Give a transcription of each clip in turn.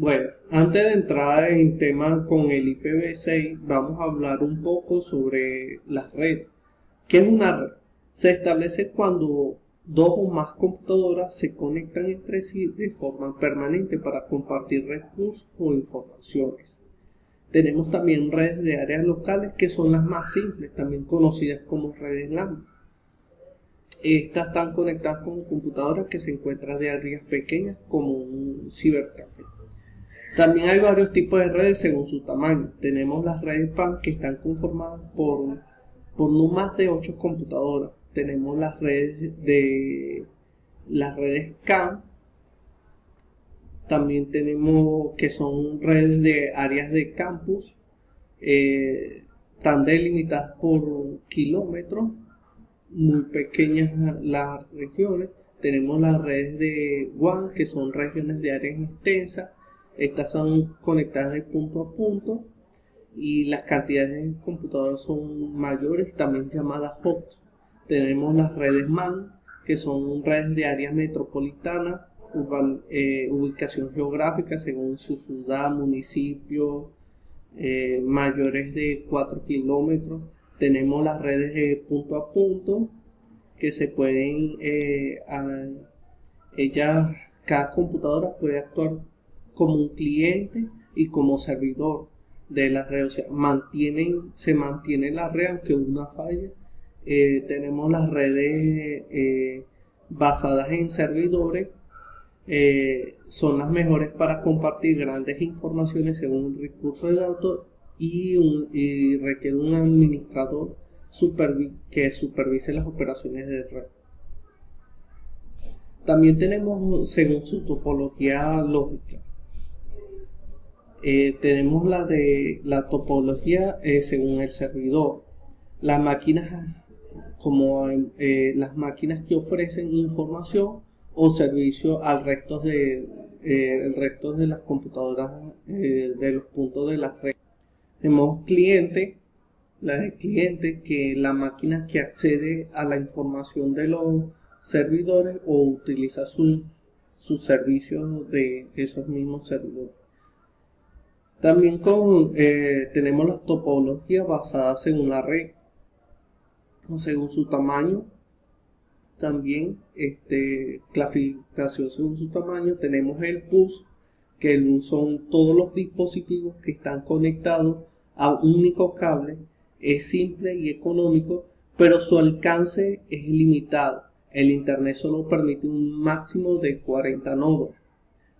Bueno, antes de entrar en tema con el IPv6, vamos a hablar un poco sobre las redes. ¿Qué es una red? Se establece cuando dos o más computadoras se conectan entre sí de forma permanente para compartir recursos o informaciones. Tenemos también redes de áreas locales que son las más simples, también conocidas como redes LAN. Estas están conectadas con computadoras que se encuentran de áreas pequeñas como un cibercafé. También hay varios tipos de redes según su tamaño. Tenemos las redes PAN que están conformadas por no más de 8 computadoras. Tenemos las redes CAN. También tenemos que son redes de áreas de campus. Están delimitadas por kilómetros, muy pequeñas las regiones. Tenemos las redes de WAN que son regiones de áreas extensas. Estas son conectadas de punto a punto y las cantidades de computadoras son mayores, también llamadas hubs. Tenemos las redes MAN, que son redes de áreas metropolitanas, ubicación geográfica según su ciudad, municipio, mayores de 4 kilómetros. Tenemos las redes de punto a punto, que se pueden, cada computadora puede actuar como un cliente y como servidor de la red, o sea, se mantiene la red aunque una falle. Tenemos las redes basadas en servidores, son las mejores para compartir grandes informaciones según un recurso de datos y requiere un administrador que supervise las operaciones de red. También tenemos según su topología lógica. Tenemos la topología según el servidor. Las máquinas las máquinas que ofrecen información o servicio el resto de las computadoras de los puntos de la red. Tenemos la de cliente, que la máquina que accede a la información de los servidores o utiliza sus servicios de esos mismos servidores. También tenemos las topologías basadas según la red, o según su tamaño. También clasificación según su tamaño. Tenemos el bus, que el bus son todos los dispositivos que están conectados a un único cable. Es simple y económico, pero su alcance es limitado. El internet solo permite un máximo de 40 nodos.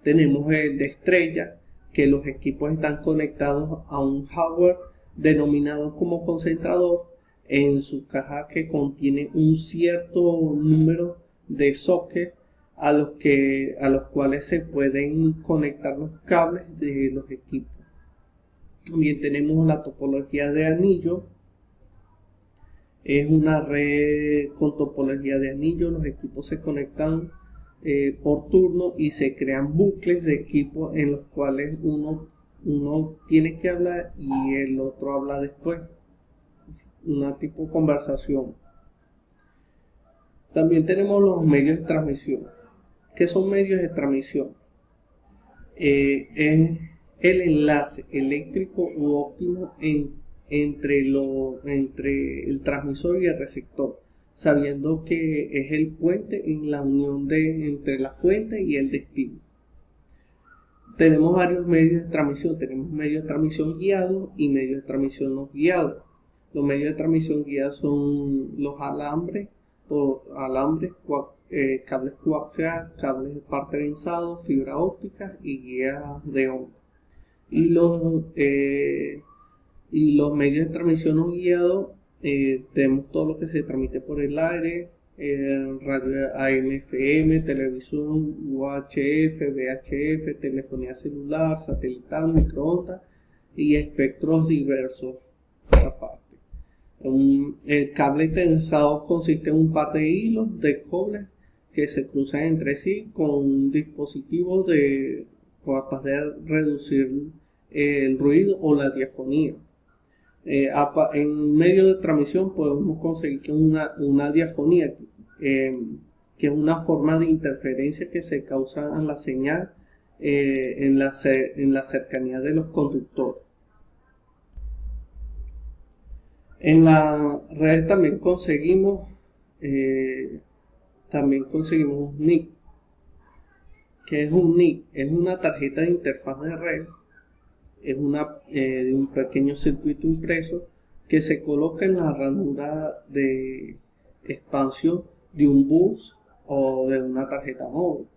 Tenemos el de estrella, que los equipos están conectados a un hardware denominado como concentrador en su caja, que contiene un cierto número de sockets a los cuales se pueden conectar los cables de los equipos. También tenemos la topología de anillo. Es una red con topología de anillo. Los equipos se conectan por turno y se crean bucles de equipos en los cuales uno tiene que hablar y el otro habla después. Una tipo conversación. También tenemos los medios de transmisión. ¿Qué son medios de transmisión? Es el enlace eléctrico u óptimo entre el transmisor y el receptor, sabiendo que es el puente en la unión entre la fuente y el destino. Tenemos varios medios de transmisión. Tenemos medios de transmisión guiados y medios de transmisión no guiados. Los medios de transmisión guiados son los alambres, cables coaxiales, cables parterizados, fibra óptica y guías de onda. Y los medios de transmisión no guiados, tenemos todo lo que se transmite por el aire, radio AM, FM, televisión, UHF, VHF, telefonía celular, satelital, microondas y espectros diversos. Aparte, el cable tensado consiste en un par de hilos de cobre que se cruzan entre sí con un dispositivo capaz de reducir el ruido o la diafonía. En medio de transmisión podemos conseguir que una diafonía, que es una forma de interferencia que se causa en la señal en la cercanía de los conductores. En la red también conseguimos NIC. ¿Qué es un NIC? Es una tarjeta de interfaz de red, es de un pequeño circuito impreso que se coloca en la ranura de expansión de un bus o de una tarjeta móvil.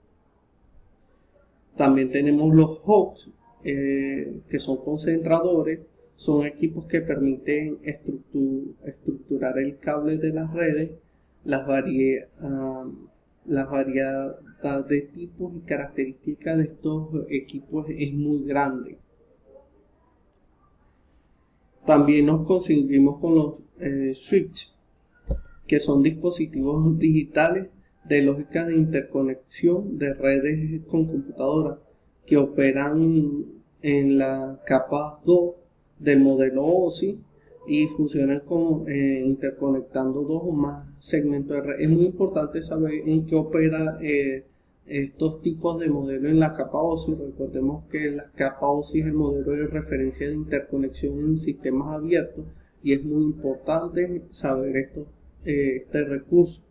También tenemos los hubs, que son concentradores. Son equipos que permiten estructurar el cable de las redes. Las variedad de tipos y características de estos equipos es muy grande. También nos conseguimos con los switch, que son dispositivos digitales de lógica de interconexión de redes con computadoras que operan en la capa 2 del modelo OSI y funcionan interconectando dos o más segmentos de red. Es muy importante saber en qué opera estos tipos de modelos en la capa OSI. Recordemos que la capa OSI es el modelo de referencia de interconexión en sistemas abiertos y es muy importante saber este recurso.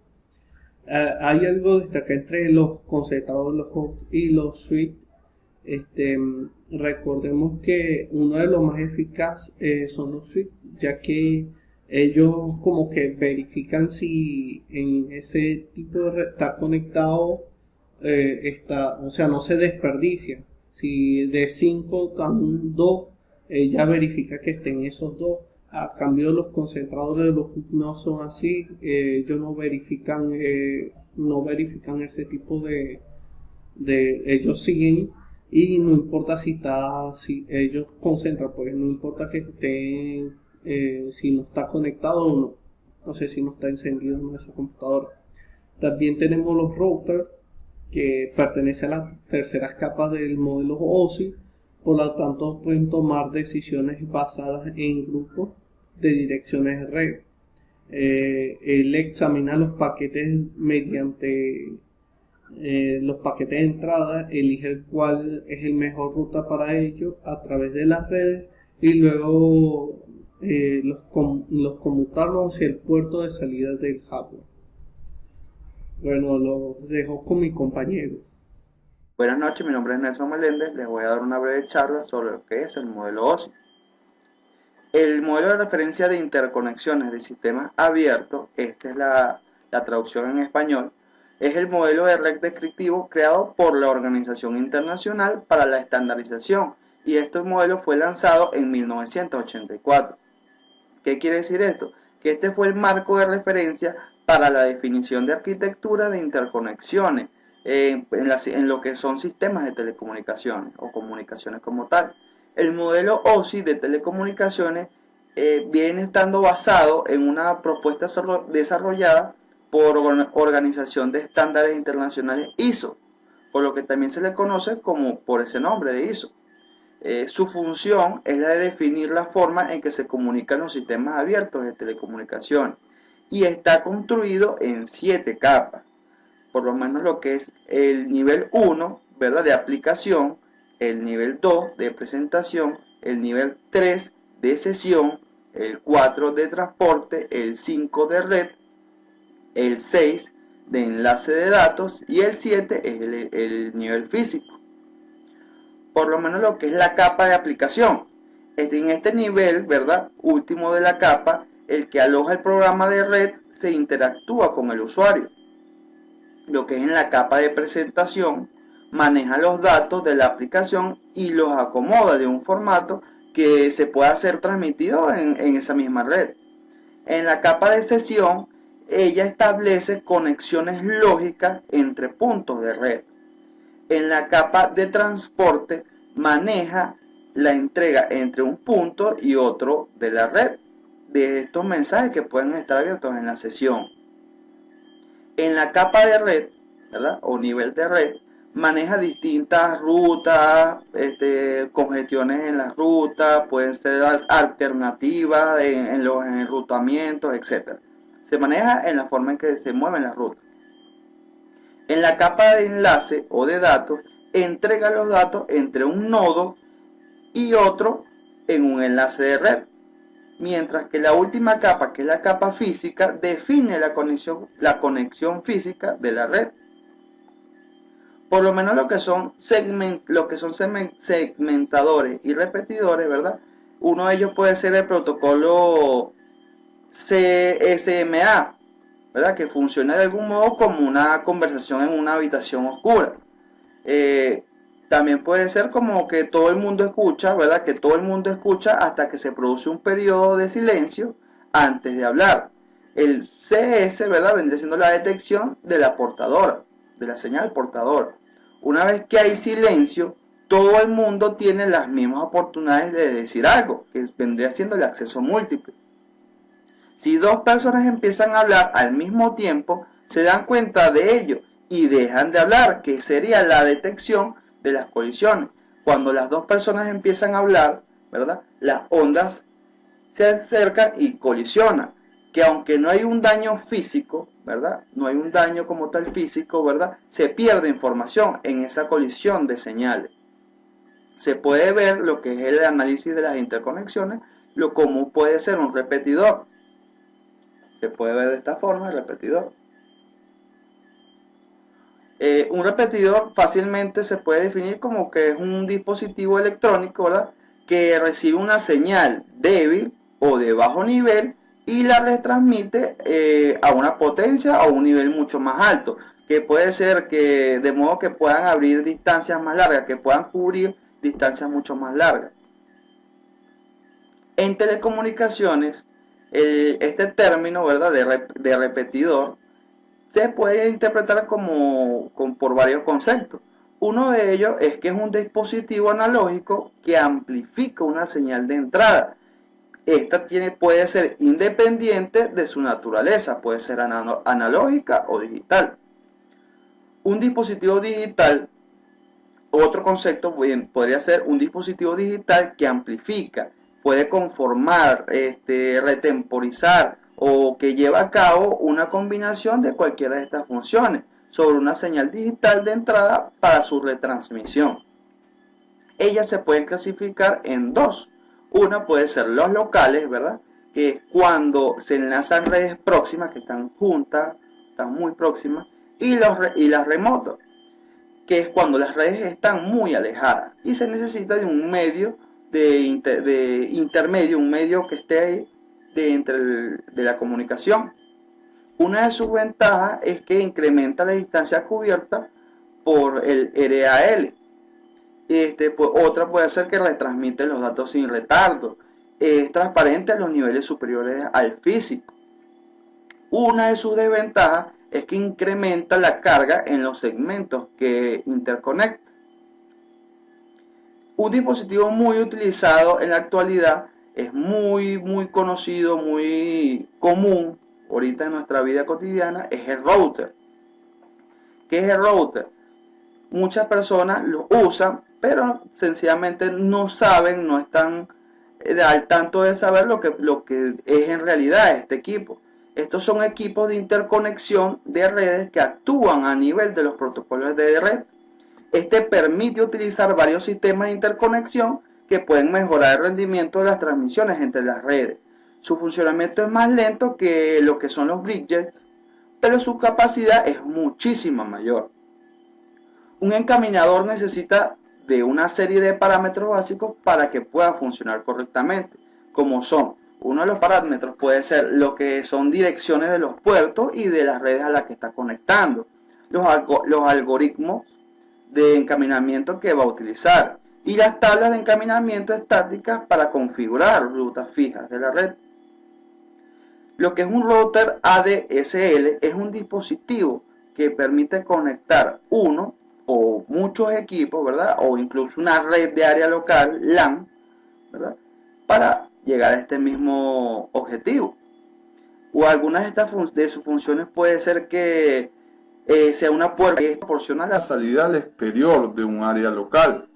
Hay algo destacar entre los concentradores, los hubs y los switch. Recordemos que uno de los más eficaces son los switch, ya que ellos como que verifican si en ese tipo de red está conectado, o sea, no se desperdicia. Si de 5 están 2, ella verifica que estén esos 2. A cambio, los concentradores de los hubs no son así. Ellos no verifican ese tipo ellos siguen y no importa si ellos concentran, pues no importa que estén, si no está conectado o no. No sé si no está encendido en esa computadora. También tenemos los routers, que pertenecen a las terceras capas del modelo OSI. Por lo tanto, pueden tomar decisiones basadas en grupos de direcciones de red. Él examina los paquetes mediante los paquetes de entrada, elige cuál es el mejor ruta para ello a través de las redes y luego los conmutarlos hacia el puerto de salida del hardware. Bueno, lo dejo con mi compañero. Buenas noches, mi nombre es Nelson Meléndez. Les voy a dar una breve charla sobre lo que es el modelo OSI. El modelo de referencia de interconexiones de sistemas abiertos, esta es la traducción en español, es el modelo de red descriptivo creado por la Organización Internacional para la Estandarización y este modelo fue lanzado en 1984. ¿Qué quiere decir esto? Que este fue el marco de referencia para la definición de arquitectura de interconexiones en lo que son sistemas de telecomunicaciones o comunicaciones como tal. El modelo OSI de telecomunicaciones viene estando basado en una propuesta desarrollada por Organización de Estándares Internacionales ISO, por lo que también se le conoce como por ese nombre de ISO. Su función es la de definir la forma en que se comunican los sistemas abiertos de telecomunicaciones y está construido en 7 capas, por lo menos lo que es el nivel 1, ¿verdad?, de aplicación, el nivel 2 de presentación, el nivel 3 de sesión, el 4 de transporte, el 5 de red, el 6 de enlace de datos y el 7 es el nivel físico. Por lo menos lo que es la capa de aplicación. En este nivel, ¿verdad?, último de la capa, el que aloja el programa de red se interactúa con el usuario. Lo que es en la capa de presentación, maneja los datos de la aplicación y los acomoda de un formato que se pueda ser transmitido en esa misma red. En la capa de sesión, ella establece conexiones lógicas entre puntos de red. En la capa de transporte, maneja la entrega entre un punto y otro de la red de estos mensajes que pueden estar abiertos en la sesión. En la capa de red, ¿verdad?, o nivel de red, maneja distintas rutas, congestiones en las rutas, pueden ser alternativas en los enrutamientos, etc. Se maneja en la forma en que se mueven las rutas. En la capa de enlace o de datos, entrega los datos entre un nodo y otro en un enlace de red, mientras que la última capa, que es la capa física, define la conexión física de la red. Por lo menos lo que son segmentadores y repetidores, ¿verdad? Uno de ellos puede ser el protocolo CSMA, ¿verdad? Que funciona de algún modo como una conversación en una habitación oscura. También puede ser como que todo el mundo escucha, ¿verdad? Que todo el mundo escucha hasta que se produce un periodo de silencio antes de hablar. El CS, ¿verdad? Vendría siendo la detección de la portadora, de la señal portadora. Una vez que hay silencio, todo el mundo tiene las mismas oportunidades de decir algo, que vendría siendo el acceso múltiple. Si dos personas empiezan a hablar al mismo tiempo, se dan cuenta de ello y dejan de hablar, que sería la detección de las colisiones. Cuando las dos personas empiezan a hablar, ¿verdad? Las ondas se acercan y colisionan, que aunque no hay un daño físico, ¿verdad? No hay un daño como tal físico, ¿verdad? Se pierde información en esa colisión de señales. Se puede ver lo que es el análisis de las interconexiones, lo como puede ser un repetidor. Se puede ver de esta forma el repetidor. Un repetidor fácilmente se puede definir como que es un dispositivo electrónico, ¿verdad? Que recibe una señal débil o de bajo nivel y la retransmite a una potencia o un nivel mucho más alto, que puede ser que de modo que puedan abrir distancias más largas, que puedan cubrir distancias mucho más largas. En telecomunicaciones, este término, ¿verdad? de repetidor se puede interpretar por varios conceptos. Uno de ellos es que es un dispositivo analógico que amplifica una señal de entrada. Esta puede ser independiente de su naturaleza, puede ser analógica o digital. Un dispositivo digital, otro concepto podría ser un dispositivo digital que amplifica, puede conformar, retemporizar o que lleva a cabo una combinación de cualquiera de estas funciones sobre una señal digital de entrada para su retransmisión. Ellas se pueden clasificar en dos. Una puede ser los locales, ¿verdad? Que es cuando se enlazan redes próximas que están juntas, están muy próximas, y las remotas, que es cuando las redes están muy alejadas y se necesita de un medio de intermedio, un medio que esté ahí de la comunicación. Una de sus ventajas es que incrementa la distancia cubierta por el RAL. Otra puede ser que retransmite los datos sin retardo. Es transparente a los niveles superiores al físico. Una de sus desventajas es que incrementa la carga en los segmentos que interconecta. Un dispositivo muy utilizado en la actualidad, es muy conocido, muy común ahorita en nuestra vida cotidiana, es el router. ¿Qué es el router? Muchas personas lo usan, pero sencillamente no saben, no están al tanto de saber lo que es en realidad este equipo. Estos son equipos de interconexión de redes que actúan a nivel de los protocolos de red. Este permite utilizar varios sistemas de interconexión que pueden mejorar el rendimiento de las transmisiones entre las redes. Su funcionamiento es más lento que lo que son los bridges, pero su capacidad es muchísimo mayor. Un encaminador necesita de una serie de parámetros básicos para que pueda funcionar correctamente, como son, uno de los parámetros puede ser lo que son direcciones de los puertos y de las redes a las que está conectando, los algoritmos de encaminamiento que va a utilizar y las tablas de encaminamiento estáticas para configurar rutas fijas de la red. Lo que es un router ADSL es un dispositivo que permite conectar uno o muchos equipos, ¿verdad? O incluso una red de área local, LAN, ¿verdad? Para llegar a este mismo objetivo. O algunas de sus funciones puede ser que sea una puerta que proporciona la salida al exterior de un área local.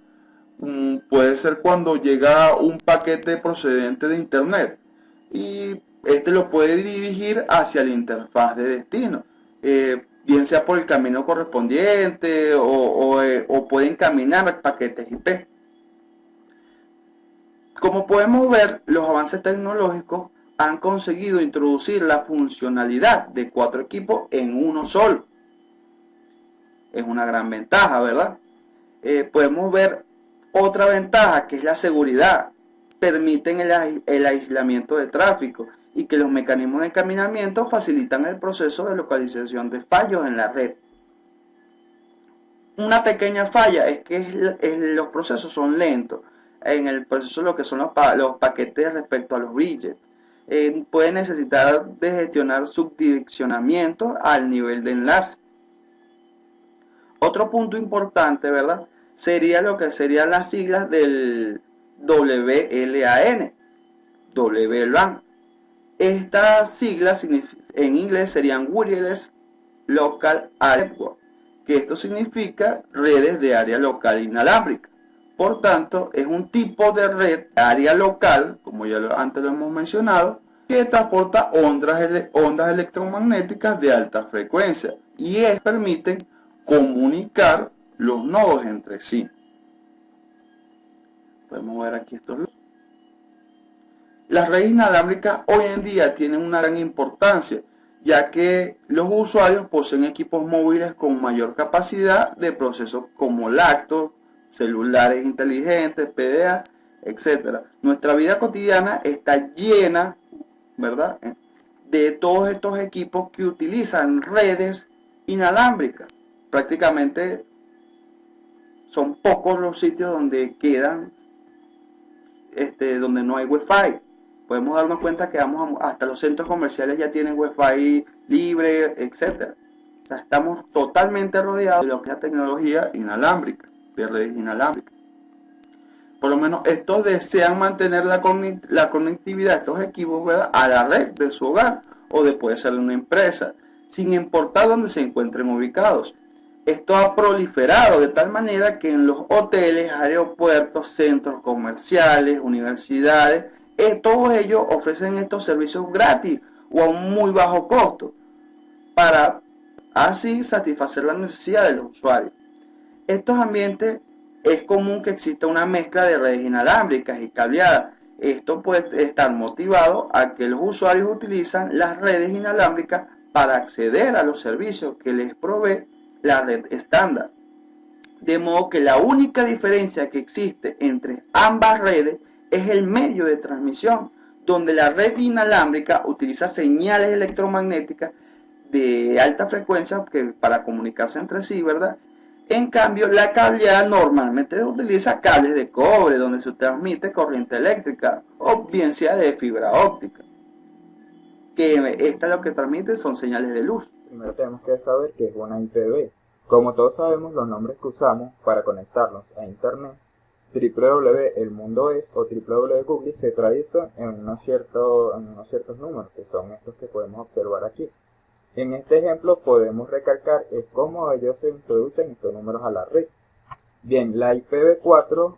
Puede ser cuando llega un paquete procedente de internet y este lo puede dirigir hacia la interfaz de destino. bien sea por el camino correspondiente o pueden caminar paquetes IP. Como podemos ver, los avances tecnológicos han conseguido introducir la funcionalidad de 4 equipos en uno solo. Es una gran ventaja, ¿verdad? Podemos ver otra ventaja, que es la seguridad. Permiten el aislamiento de tráfico y que los mecanismos de encaminamiento facilitan el proceso de localización de fallos en la red. Una pequeña falla es que los procesos son lentos en el proceso de lo que son los paquetes respecto a los widgets. Puede necesitar de gestionar subdireccionamiento al nivel de enlace. Otro punto importante, ¿verdad? Sería lo que serían las siglas del WLAN, WLAN. Estas siglas en inglés serían Wireless Local Area Network, que esto significa redes de área local inalámbrica. Por tanto, es un tipo de red área local, como ya antes lo hemos mencionado, que transporta ondas electromagnéticas de alta frecuencia y permiten comunicar los nodos entre sí. Podemos ver aquí estos. Las redes inalámbricas hoy en día tienen una gran importancia, ya que los usuarios poseen equipos móviles con mayor capacidad de proceso como laptops, celulares inteligentes, PDA, etc. Nuestra vida cotidiana está llena, ¿verdad?, de todos estos equipos que utilizan redes inalámbricas. Prácticamente son pocos los sitios donde quedan, donde no hay Wi-Fi. Podemos darnos cuenta que hasta los centros comerciales ya tienen Wi-Fi libre, etc. O sea, estamos totalmente rodeados de lo que es la tecnología inalámbrica, de redes inalámbricas. Por lo menos estos desean mantener la conectividad de estos equipos, ¿verdad?, a la red de su hogar o puede ser de una empresa, sin importar dónde se encuentren ubicados. Esto ha proliferado de tal manera que en los hoteles, aeropuertos, centros comerciales, universidades, todos ellos ofrecen estos servicios gratis o a un muy bajo costo para así satisfacer las necesidades de los usuarios. Estos ambientes es común que exista una mezcla de redes inalámbricas y cableadas. Esto puede estar motivado a que los usuarios utilizan las redes inalámbricas para acceder a los servicios que les provee la red estándar. De modo que la única diferencia que existe entre ambas redes es el medio de transmisión, donde la red inalámbrica utiliza señales electromagnéticas de alta frecuencia para comunicarse entre sí, ¿verdad? En cambio, la cableada normalmente utiliza cables de cobre, donde se transmite corriente eléctrica, o bien sea de fibra óptica. Que esta lo que transmite son señales de luz. Primero tenemos que saber qué es una IPv. Como todos sabemos, los nombres que usamos para conectarnos a Internet, www.elmundoes o www.google, se traducen en unos ciertos números, que son estos que podemos observar aquí. En este ejemplo podemos recalcar cómo ellos se introducen estos números a la red. Bien, la IPv4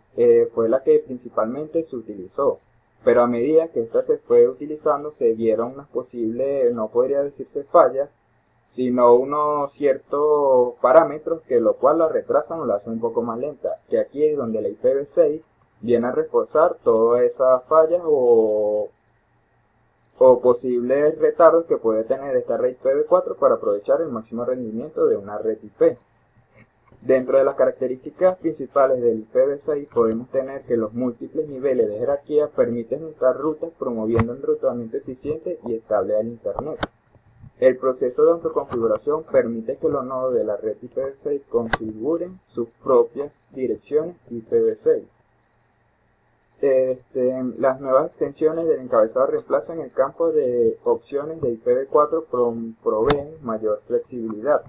fue la que principalmente se utilizó, pero a medida que esta se fue utilizando se vieron unas posibles, no podría decirse fallas, sino unos ciertos parámetros que lo cual la retrasan o la hacen un poco más lenta, que aquí es donde la IPv6 viene a reforzar todas esas fallas o posibles retardos que puede tener esta red IPv4 para aprovechar el máximo rendimiento de una red IP. Dentro de las características principales del IPv6 podemos tener que los múltiples niveles de jerarquía permiten juntar rutas promoviendo un enrutamiento eficiente y estable del Internet. El proceso de autoconfiguración permite que los nodos de la red IPv6 configuren sus propias direcciones IPv6. Las nuevas extensiones del encabezado reemplazan el campo de opciones de IPv4 proveen mayor flexibilidad.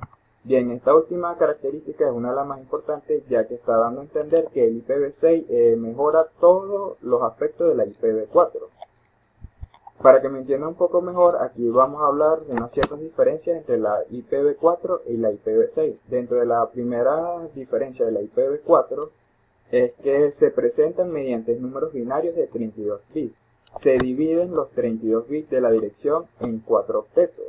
Bien, esta última característica es una de las más importantes, ya que está dando a entender que el IPv6 mejora todos los aspectos de la IPv4. Para que me entienda un poco mejor, aquí vamos a hablar de unas ciertas diferencias entre la IPv4 y la IPv6. Dentro de la primera diferencia de la IPv4 es que se presentan mediante números binarios de 32 bits. Se dividen los 32 bits de la dirección en 4 octetos.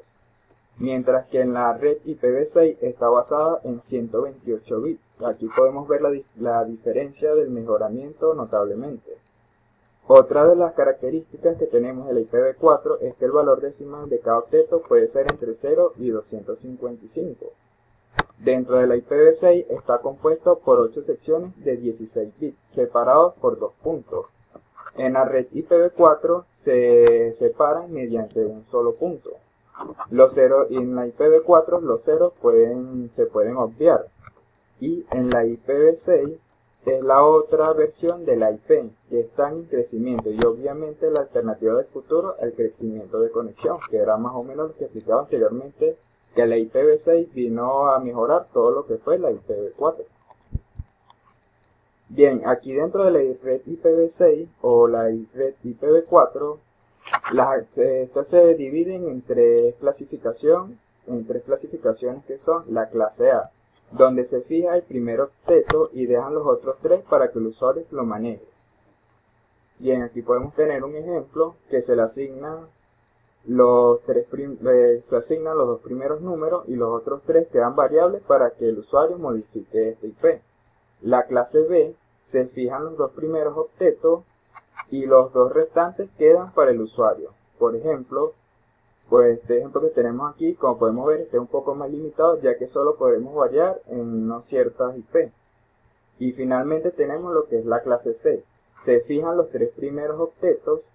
mientras que en la red IPv6 está basada en 128 bits. Aquí podemos ver la diferencia del mejoramiento notablemente. Otra de las características que tenemos de la IPv4 es que el valor decimal de cada octeto puede ser entre 0 y 255. Dentro de la IPv6 está compuesto por 8 secciones de 16 bits, separados por 2 puntos. En la red IPv4 se separan mediante un solo punto. Los ceros, en la IPv4 los ceros se pueden obviar. Y en la IPv6 es la otra versión de la IP, que está en crecimiento, y obviamente la alternativa del futuro al crecimiento de conexión, que era más o menos lo que explicaba anteriormente, que la IPv6 vino a mejorar todo lo que fue la IPv4. Bien, aquí dentro de la red IPv6 o la red IPv4, esto se dividen en tres clasificaciones que son la clase A, donde se fija el primer octeto y dejan los otros tres para que el usuario lo maneje. Bien, aquí podemos tener un ejemplo que se le asignan los dos primeros números y los otros tres quedan variables para que el usuario modifique esta IP. La clase B se fijan los dos primeros octetos y los dos restantes quedan para el usuario. Por ejemplo, pues este ejemplo que tenemos aquí, como podemos ver, está un poco más limitado ya que solo podemos variar en unas ciertas IP. Y finalmente tenemos lo que es la clase C. Se fijan los tres primeros octetos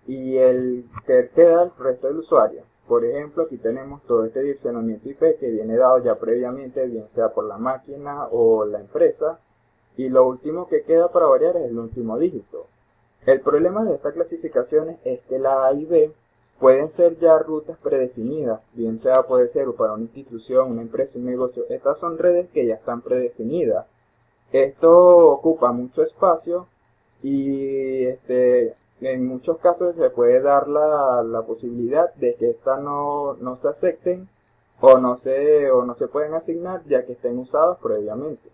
y el que queda el resto del usuario. Por ejemplo, aquí tenemos todo este direccionamiento IP que viene dado ya previamente, bien sea por la máquina o la empresa, y lo último que queda para variar es el último dígito. El problema de estas clasificaciones es que la A y B pueden ser ya rutas predefinidas, bien sea puede ser para una institución, una empresa, un negocio. Estas son redes que ya están predefinidas. Esto ocupa mucho espacio y en muchos casos se puede dar la posibilidad de que estas no se acepten o no se pueden asignar ya que estén usadas previamente.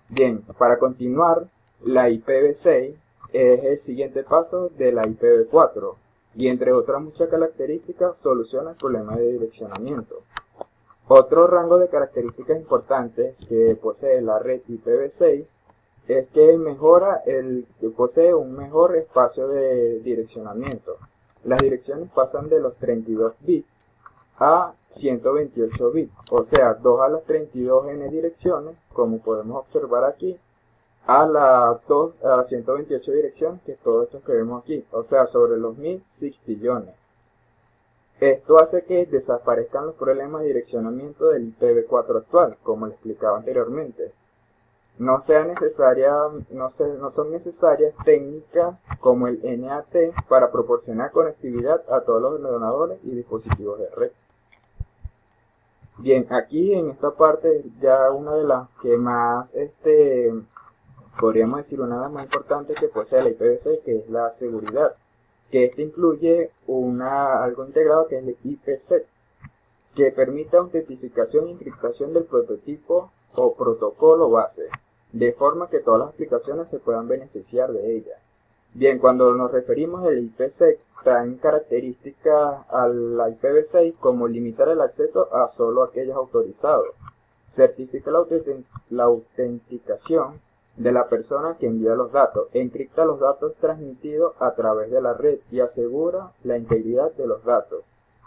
Bien, para continuar, la IPv6 es el siguiente paso de la IPv4 y entre otras muchas características soluciona el problema de direccionamiento. Otro rango de características importantes que posee la red IPv6 es que posee un mejor espacio de direccionamiento. Las direcciones pasan de los 32 bits a 128 bits, o sea, 2 a las 32 n direcciones, como podemos observar aquí, a las 128 direcciones, que es todo esto que vemos aquí, o sea, sobre los 1000 sextillones. Esto hace que desaparezcan los problemas de direccionamiento del IPv4 actual, como les explicaba anteriormente. No son necesarias técnicas como el NAT para proporcionar conectividad a todos los ordenadores y dispositivos de red. Bien, aquí en esta parte ya una de las que más, podríamos decir una de las más importantes que posee la IPv6, que es la seguridad, que incluye algo integrado que es el IPsec, que permite autentificación y encriptación del prototipo o protocolo base, de forma que todas las aplicaciones se puedan beneficiar de ella. Bien, cuando nos referimos al IPsec, traen características a la IPv6 como limitar el acceso a solo aquellos autorizados, certifica la autenticación de la persona que envía los datos, encripta los datos transmitidos a través de la red y asegura la integridad de los datos.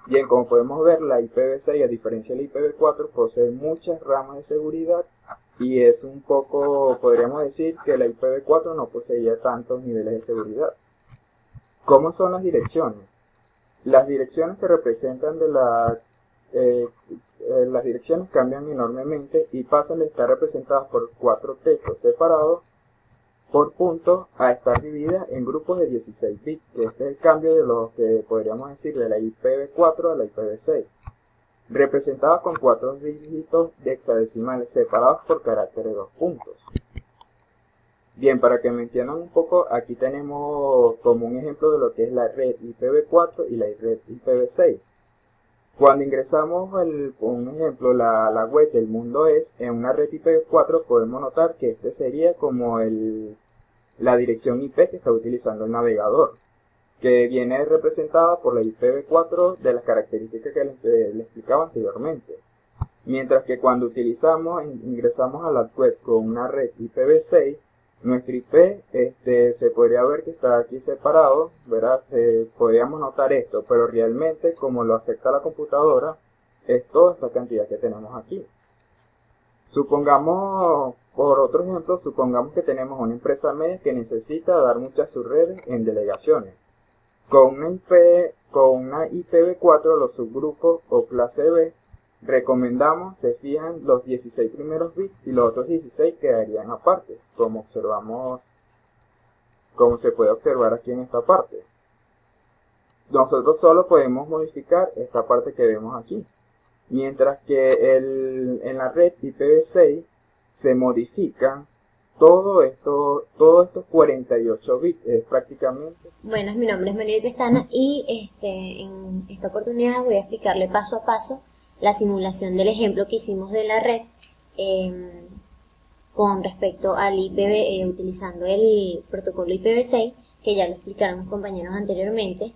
Bien, como podemos ver, la IPv6, a diferencia de la IPv4, posee muchas ramas de seguridad y es un poco, podríamos decir, que la IPv4 no poseía tantos niveles de seguridad. ¿Cómo son las direcciones? Las direcciones se representan las direcciones cambian enormemente y pasan de estar representadas por 4 textos separados por puntos a estar divididas en grupos de 16 bits, que este es el cambio de lo que podríamos decir de la IPv4 a la IPv6, representadas con 4 dígitos de hexadecimales separados por carácter de 2 puntos. Bien, para que me entiendan un poco, aquí tenemos como un ejemplo de lo que es la red IPv4 y la red IPv6. Cuando ingresamos, un ejemplo, la web del mundo es en una red IPv4, podemos notar que este sería como la dirección IP que está utilizando el navegador. que viene representada por la IPv4 de las características que les explicaba anteriormente. Mientras que cuando ingresamos a la web con una red IPv6, nuestro IP se podría ver que está aquí separado, ¿verdad? Podríamos notar esto, pero realmente como lo acepta la computadora, es toda esta cantidad que tenemos aquí. Supongamos, por otro ejemplo, supongamos que tenemos una empresa media que necesita dar muchas subredes en delegaciones. Con una IPv4, los subgrupos o clase B, recomendamos se fijan los 16 primeros bits y los otros 16 quedarían aparte, como se puede observar aquí en esta parte. Nosotros solo podemos modificar esta parte que vemos aquí, mientras que en la red IPv6 se modifican todos estos 48 bits prácticamente. Bueno, mi nombre es María Pestana y en esta oportunidad voy a explicarle paso a paso la simulación del ejemplo que hicimos de la red con respecto al IPv, utilizando el protocolo IPv6, que ya lo explicaron mis compañeros anteriormente.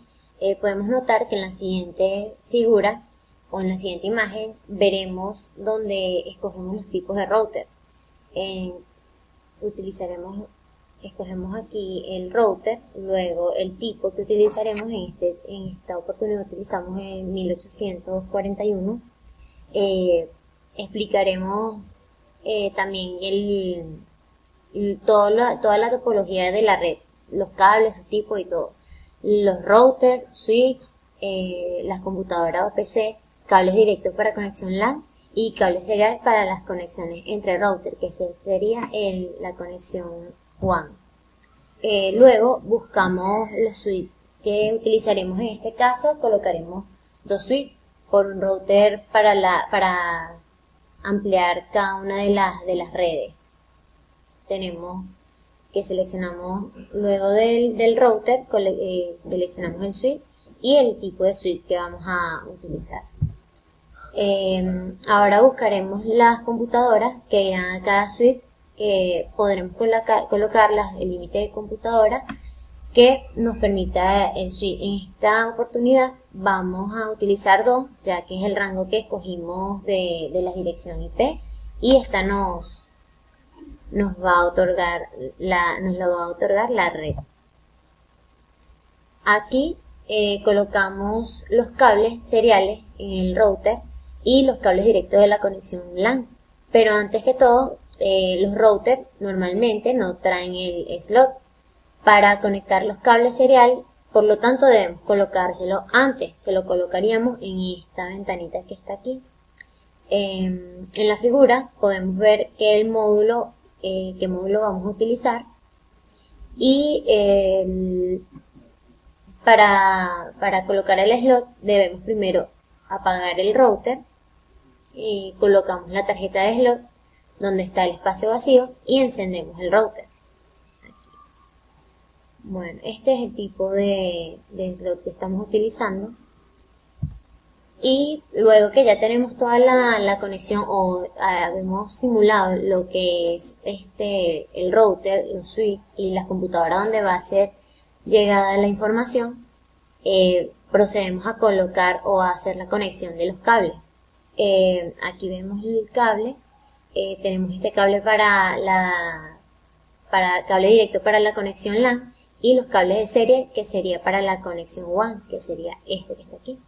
Podemos notar que en la siguiente figura o en la siguiente imagen veremos donde escogemos los tipos de router. Escogemos aquí el router, luego el tipo que utilizaremos, en esta oportunidad utilizamos el 1841. Explicaremos también toda la topología de la red, los cables, sus tipos y todo. Los routers, switch, las computadoras o PC, cables directos para conexión LAN y cable serial para las conexiones entre router, que sería la conexión WAN. Luego buscamos los switches que utilizaremos. En este caso colocaremos 2 switches por un router para ampliar cada una de las redes. Tenemos que seleccionamos luego del router, seleccionamos el switch y el tipo de switch que vamos a utilizar. Ahora buscaremos las computadoras que irán a cada switch, que podremos colocarlas el límite de computadora que nos permita el switch. En esta oportunidad vamos a utilizar 2, ya que es el rango que escogimos de la dirección IP, y esta nos va a otorgar la red. Aquí colocamos los cables seriales en el router y los cables directos de la conexión LAN. Pero antes que todo, los routers normalmente no traen el slot para conectar los cables serial, por lo tanto debemos colocárselo antes. Se lo colocaríamos en esta ventanita que está aquí. En la figura podemos ver qué módulo vamos a utilizar, y para colocar el slot debemos primero apagar el router y colocamos la tarjeta de slot donde está el espacio vacío y encendemos el router. Aquí. Bueno, este es el tipo de slot que estamos utilizando. Y luego que ya tenemos toda la conexión, o hemos simulado lo que es el router, los switches y las computadoras donde va a ser llegada la información, procedemos a colocar o a hacer la conexión de los cables. Aquí vemos el cable. Tenemos este cable para cable directo para la conexión LAN, y los cables de serie, que sería para la conexión WAN, que sería este que está aquí.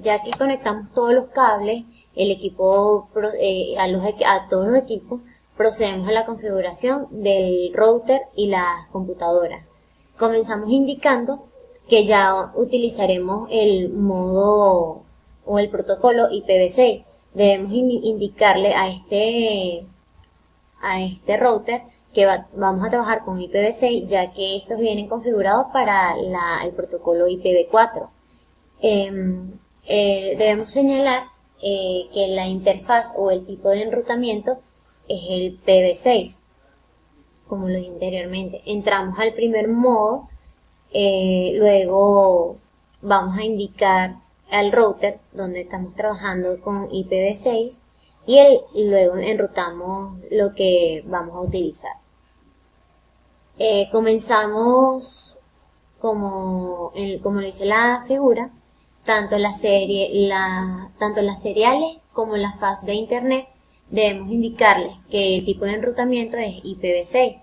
Ya que conectamos todos los cables, el equipo a todos los equipos, procedemos a la configuración del router y las computadoras. Comenzamos indicando que ya utilizaremos el modo o el protocolo IPv6. Debemos indicarle a este router que vamos a trabajar con IPv6, ya que estos vienen configurados para el protocolo IPv4. Debemos señalar que la interfaz o el tipo de enrutamiento es el PV6, como lo dije anteriormente. Entramos al primer modo, luego vamos a indicar al router donde estamos trabajando con IPv6 y luego enrutamos lo que vamos a utilizar. Comenzamos como lo dice la figura, tanto las seriales como la faz de internet debemos indicarles que el tipo de enrutamiento es IPv6.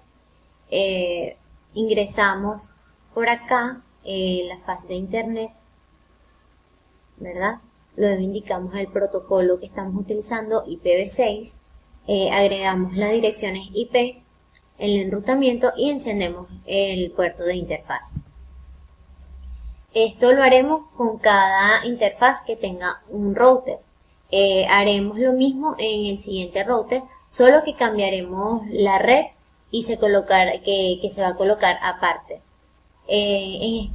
Ingresamos por acá la faz de internet, ¿verdad? Luego indicamos el protocolo que estamos utilizando, IPv6, agregamos las direcciones IP, el enrutamiento y encendemos el puerto de interfaz. Esto lo haremos con cada interfaz que tenga un router. Haremos lo mismo en el siguiente router, solo que cambiaremos la red y que se va a colocar aparte. En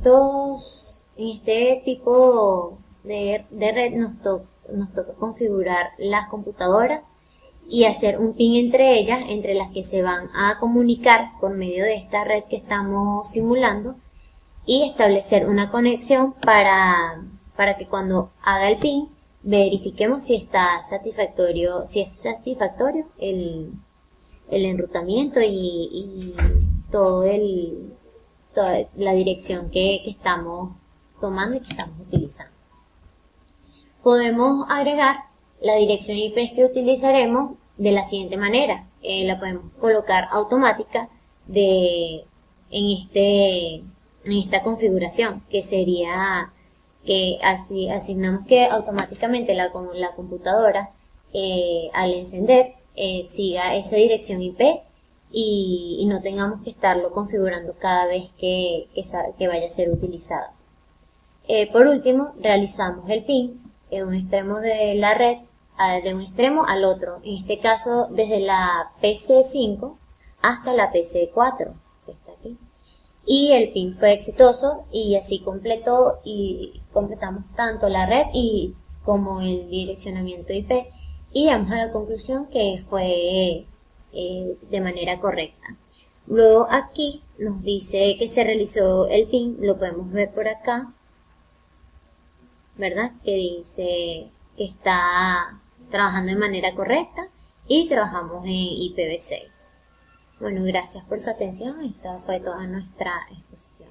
este tipo de red nos toca configurar las computadoras y hacer un pin entre ellas, entre las que se van a comunicar por medio de esta red que estamos simulando, y establecer una conexión para que cuando haga el pin verifiquemos si es satisfactorio el enrutamiento y toda la dirección que estamos tomando y que estamos utilizando. Podemos agregar la dirección IP que utilizaremos de la siguiente manera. La podemos colocar automática en esta configuración, que sería que así asignamos que automáticamente la computadora al encender siga esa dirección IP y no tengamos que estarlo configurando cada vez que vaya a ser utilizado. Por último, realizamos el pin en un extremo de la red, de un extremo al otro, en este caso desde la PC5 hasta la PC4, que está aquí. Y el pin fue exitoso y así completamos tanto la red como el direccionamiento IP y llegamos a la conclusión que fue de manera correcta. Luego aquí nos dice que se realizó el pin, lo podemos ver por acá, ¿verdad? Que dice que está trabajando de manera correcta y trabajamos en IPv6. Bueno, gracias por su atención. Esta fue toda nuestra exposición.